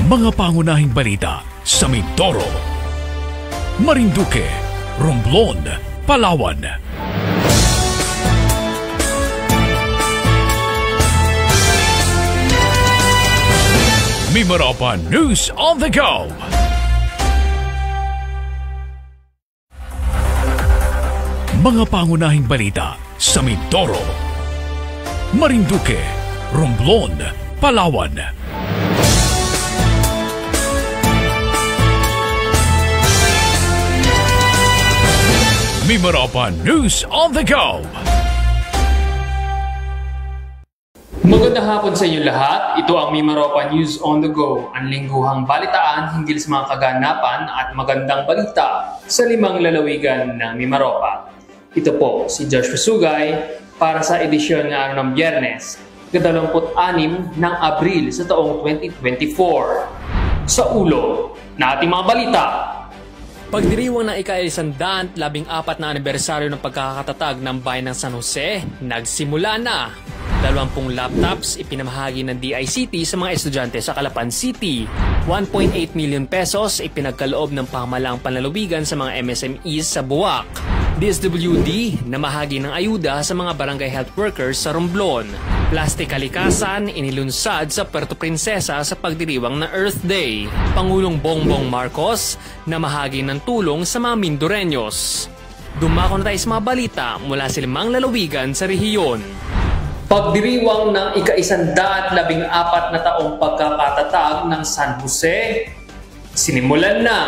Mga pangunahing balita sa Mindoro, Marinduque, Romblon, Palawan. Mimaropa News on the Go. Mga pangunahing balita sa Mindoro, Marinduque, Romblon, Palawan. Mimaropa News on the Go. Magandang hapon sa inyo lahat. Ito ang Mimaropa News on the Go, ang lingguhang balitaan hinggil sa mga kaganapan at magandang balita sa 5 lalawigan ng Mimaropa. Ito po si Joshua Sugay para sa edisyon ng araw ng Biyernes, 26 ng Abril sa taong 2024. Sa ulo na ating mga balita, pagdiriwang ng ika-114 na anibersaryo ng pagkakatatag ng bayan ng San Jose, nagsimula na. 20 laptops ipinamahagi ng DICT sa mga estudyante sa Calapan City. 1.8 million pesos ipinagkaloob ng pamahalaang panlalawigan sa mga MSMEs sa Buwak. DSWD namahagi ng ayuda sa mga barangay health workers sa Romblon. Plastic kalikasan inilunsad sa Puerto Princesa sa pagdiriwang ng Earth Day. Pangulong Bongbong Marcos namahagi ng tulong sa mga Mindoreños. Dumako na tayo sa mga balita mula sa 5 lalawigan sa rehiyon. Pagdiriwang ng ika-114 na taong pagkakatatag ng San Jose, sinimulan na.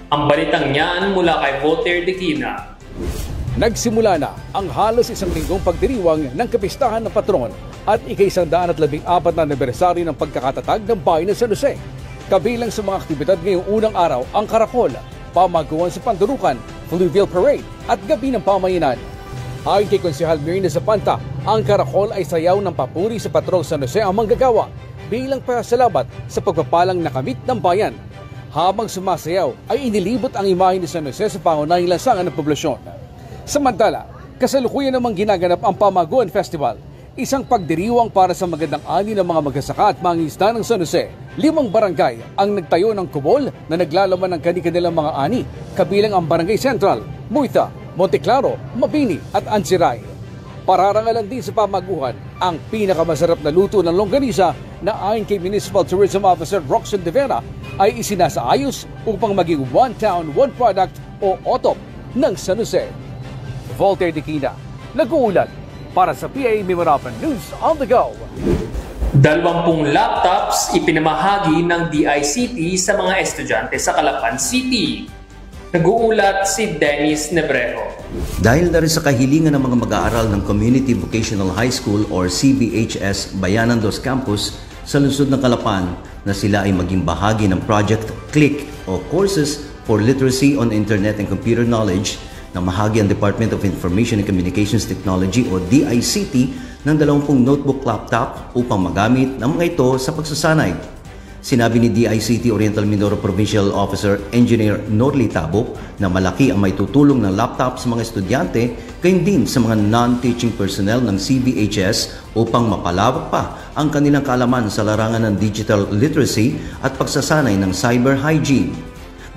Ang balitang yan mula kay Voltaire Dequina. Nagsimula na ang halos isang linggong pagdiriwang ng kapistahan ng patron at ika-114 na anibersaryo ng pagkakatatag ng bayan ng San Jose. Kabilang sa mga aktibidad ngayong unang araw ang karakol, pamaguhan sa pandurukan, fluvial parade at gabi ng pamayanan. Ayon kay Konsehal Mirna Zapanta, ang karakol ay sayaw ng papuri sa patrong San Jose ang manggagawa bilang pasalamat sa pagpapalang nakamit ng bayan. Habang sumasayaw ay inilibot ang imahe ni San Jose sa pangunahing lansangan ng poblasyon. Samantala, kasalukuyan namang ginaganap ang Pamaguan Festival, isang pagdiriwang para sa magandang ani ng mga magsasaka at mangingisda ng San Jose. 5 barangay ang nagtayo ng kubol na naglalaman ng kani-kanilang mga ani, kabilang ang Barangay Central, Muita, Monteclaro, Mabini at Ansiray. Pararangalan din sa pamaguhan ang pinakamasarap na luto ng longganisa na ayon kay Municipal Tourism Officer Roxanne De Vera ay isinasaayos upang maging one town, one product o OTOP ng San Jose. Voltaire Dequina, nag-uulat para sa PA Mimaropa News on the Go. 20 laptops ipinamahagi ng DICT sa mga estudyante sa Calapan City. Nag-uulat si Dennis Nebrejo. Dahil na rin sa kahilingan ng mga mag-aaral ng Community Vocational High School or CVHS Bayanan Dos Campus sa lungsod ng Calapan na sila ay maging bahagi ng Project CLICK o Courses for Literacy on Internet and Computer Knowledge na mahagi ang Department of Information and Communications Technology o DICT ng 20 notebook laptop upang magamit ng mga ito sa pagsasanay. Sinabi ni DICT Oriental Mindoro Provincial Officer Engineer Norly Tabo na malaki ang may tutulong ng laptop sa mga estudyante gayon din sa mga non-teaching personnel ng CVHS upang mapalawak pa ang kanilang kaalaman sa larangan ng digital literacy at pagsasanay ng cyber hygiene.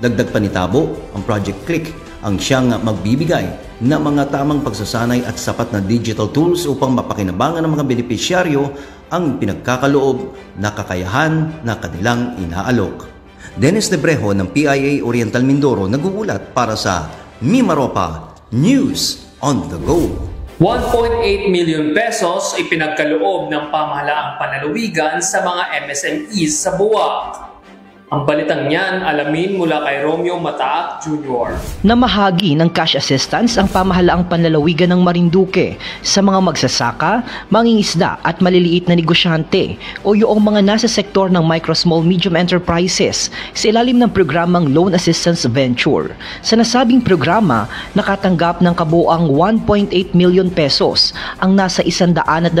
Dagdag pa ni Tabo, ang Project CLICK ang siyang magbibigay ng mga tamang pagsasanay at sapat na digital tools upang mapakinabangan ng mga benepisyaryo ang pinagkakaloob na kakayahan na kanilang inaalok. Dennis Nebrejo ng PIA Oriental Mindoro nag-uulat para sa Mimaropa News on the Go. 1.8 million pesos ipinagkaloob ng pamahalaang panlalawigan sa mga MSMEs sa Buwak. Ang balitang yan, alamin mula kay Romeo Mataak Jr. Namahagi ng cash assistance ang pamahalaang panlalawigan ng Marinduque sa mga magsasaka, mangingisda at maliliit na negosyante o yung mga nasa sektor ng micro, small, medium enterprises sa ilalim ng programang Loan Assistance Venture. Sa nasabing programa, nakatanggap ng kabuuang 1.8 million pesos ang nasa 124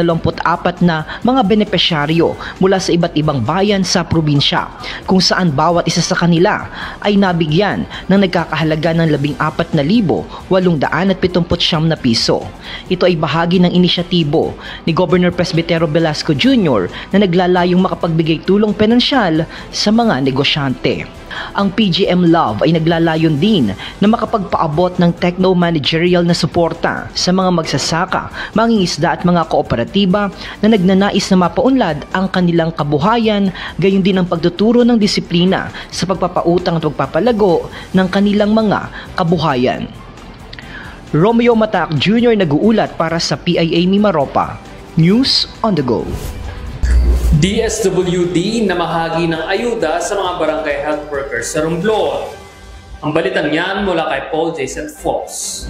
na mga benepisyaryo mula sa iba't ibang bayan sa probinsya, kung saan saan bawat isa sa kanila ay nabigyan ng nagkakahalaga ng 14,879 na piso. Ito ay bahagi ng inisyatibo ni Governor Presbitero Velasco Jr. na naglalayong makapagbigay tulong pinansyal sa mga negosyante. Ang PGM Love ay naglalayon din na makapagpaabot ng techno-managerial na suporta sa mga magsasaka, mangingisda at mga kooperatiba na nagnanais na mapaunlad ang kanilang kabuhayan, gayon din ang pagtuturo ng disiplina sa pagpapautang at pagpapalago ng kanilang mga kabuhayan. Romeo Matac Jr. nag-uulat para sa PIA Mimaropa. News on the go. DSWD na mahagi ng ayuda sa mga barangay health workers sa Romblon. Ang balitang yan mula kay Paul Jason Fox.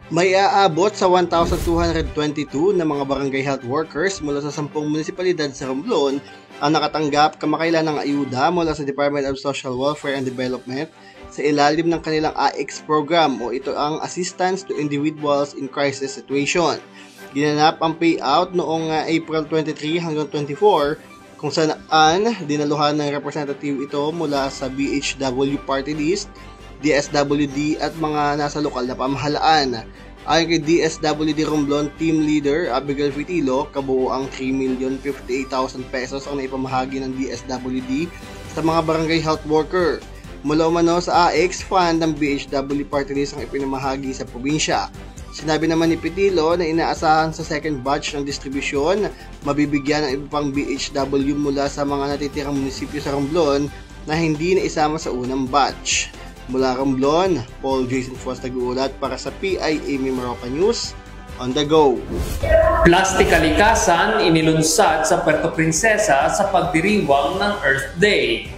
May aabot sa 1,222 na mga barangay health workers mula sa 10 munisipalidad sa Romblon ang nakatanggap kamakailan ng ayuda mula sa Department of Social Welfare and Development sa ilalim ng kanilang AIX program o ito ang Assistance to Individuals in Crisis Situation. Ginanap ang payout noong April 23 hanggang 24 kung saan dinaluhan ng representative ito mula sa BHW Party List, DSWD at mga nasa lokal na pamahalaan. Ayon kay DSWD Romblon Team Leader Abigail Fitilo, kabuo ang 3,058,000 pesos ang naipamahagi ng DSWD sa mga barangay health worker. Mula umano sa AX Fund ng BHW Party List ang ipinamahagi sa probinsya. Sinabi naman ni Pitilo na inaasahan sa second batch ng distribusyon, mabibigyan ng iba pang BHW mula sa mga natitirang munisipyo sa Romblon na hindi na isama sa unang batch. Mula Romblon, Paul Jason Foss nag-uulat para sa PIA Mimaropa News on the go. Plastic kalikasan inilunsad sa Puerto Princesa sa pagdiriwang ng Earth Day.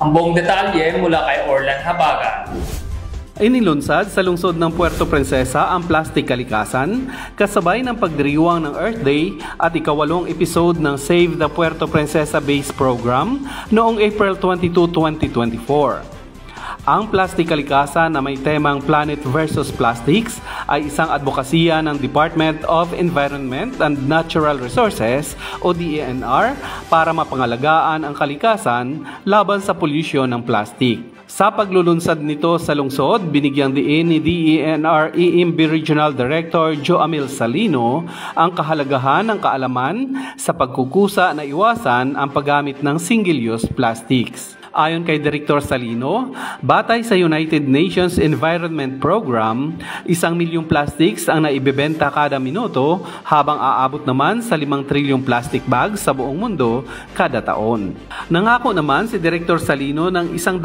Ang buong detalye mula kay Orlan Habagan. Inilunsad sa lungsod ng Puerto Princesa ang plastic kalikasan kasabay ng pagdiriwang ng Earth Day at ika-8 episode ng Save the Puerto Princesa Base Program noong April 22, 2024. Ang plastic kalikasan na may temang Planet versus Plastics ay isang advokasya ng Department of Environment and Natural Resources o DENR para mapangalagaan ang kalikasan laban sa pollution ng plastic. Sa paglulunsad nito sa lungsod, binigyang diin ni DENR EMB Regional Director Joamil Salino ang kahalagahan ng kaalaman sa pagkukusa na iwasan ang paggamit ng single-use plastics. Ayon kay Director Salino, batay sa United Nations Environment Program, 1 milyong plastics ang naibebenta kada minuto habang aabot naman sa 5 trilyong plastic bags sa buong mundo kada taon. Nangako naman si Director Salino ng 100%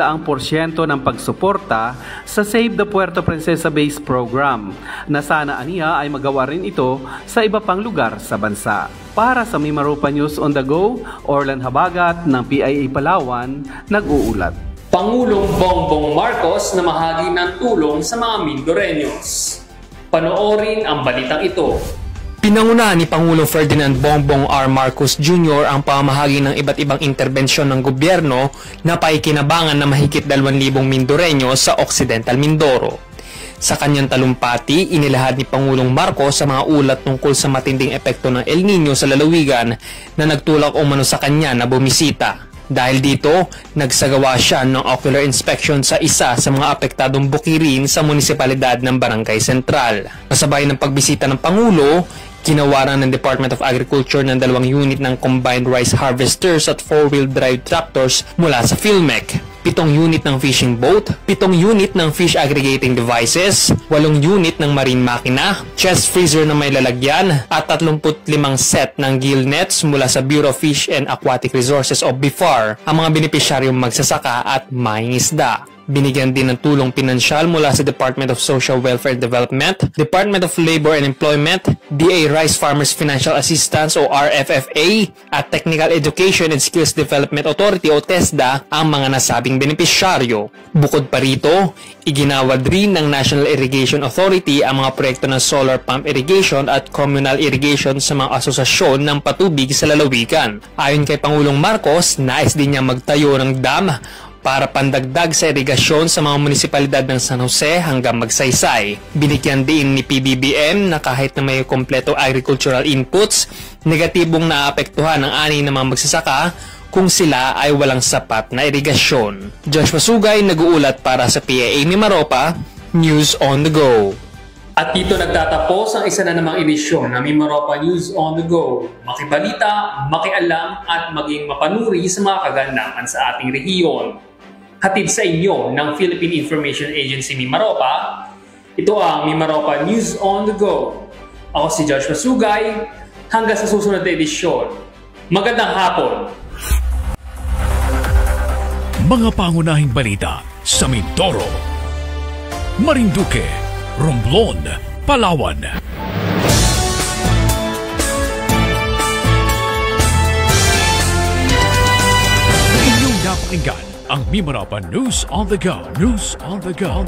ng pagsuporta sa Save the Puerto Princesa Base Program na sana aniya ay magawa rin ito sa iba pang lugar sa bansa. Para sa Mimaropa News on the Go, Orlan Habagat ng PIA Palawan, nag-uulat. Pangulong Bongbong Marcos na mahagi ng tulong sa mga Mindoreños. Panoorin ang balitang ito. Pinangunahan ni Pangulong Ferdinand Bongbong R. Marcos Jr. ang pamahagi ng iba't ibang interbensyon ng gobyerno na paikinabangan na mahigit 2,000 Mindoreños sa Occidental Mindoro. Sa kanyang talumpati, inilahad ni Pangulong Marcos sa mga ulat tungkol sa matinding epekto ng El Nino sa lalawigan na nagtulak umano sa kanya na bumisita. Dahil dito, nagsagawa siya ng ocular inspection sa isa sa mga apektadong bukirin sa munisipalidad ng Barangay Central. Kasabay ng pagbisita ng Pangulo, ginawaran ng Department of Agriculture ng 2 unit ng combined rice harvesters at 4-wheel drive tractors mula sa PhilMec. 7 unit ng fishing boat, 7 unit ng fish aggregating devices, 8 unit ng marine makina, chest freezer na may lalagyan, at 35 set ng gill nets mula sa Bureau of Fish and Aquatic Resources o BIFAR ang mga benepisyaryong magsasaka at mangingisda. Binigyan din ng tulong pinansyal mula sa Department of Social Welfare and Development, Department of Labor and Employment, DA Rice Farmers Financial Assistance o RFFA, at Technical Education and Skills Development Authority o TESDA ang mga nasabing benepisyaryo. Bukod pa rito, iginawad rin ng National Irrigation Authority ang mga proyekto ng solar pump irrigation at communal irrigation sa mga asosasyon ng patubig sa lalawigan. Ayon kay Pangulong Marcos, nais din niya magtayo ng dam para pandagdag sa irigasyon sa mga munisipalidad ng San Jose hanggang Magsaysay. Binigyan din ni PBBM na kahit na may kompleto agricultural inputs, negatibong naapektuhan ang ani ng mga magsasaka kung sila ay walang sapat na irigasyon. Joshua Sugay, nag-uulat para sa PIA Mimaropa, News on the Go. At dito nagtatapos ang isa na namang edisyon ng Mimaropa News on the Go. Makibalita, makialam at maging mapanuri sa mga kaganapan sa ating rehiyon. Hatid sa inyo ng Philippine Information Agency Mimaropa, ito ang Mimaropa News on the Go. Ako si Joshua Sugay, hanggang sa susunod na edisyon. Magandang hapon! Mga pangunahing balita sa Mindoro, Marinduque, Romblon, Palawan. Inyong napakinggan ang Mimaropa News on the Go. News on the Go.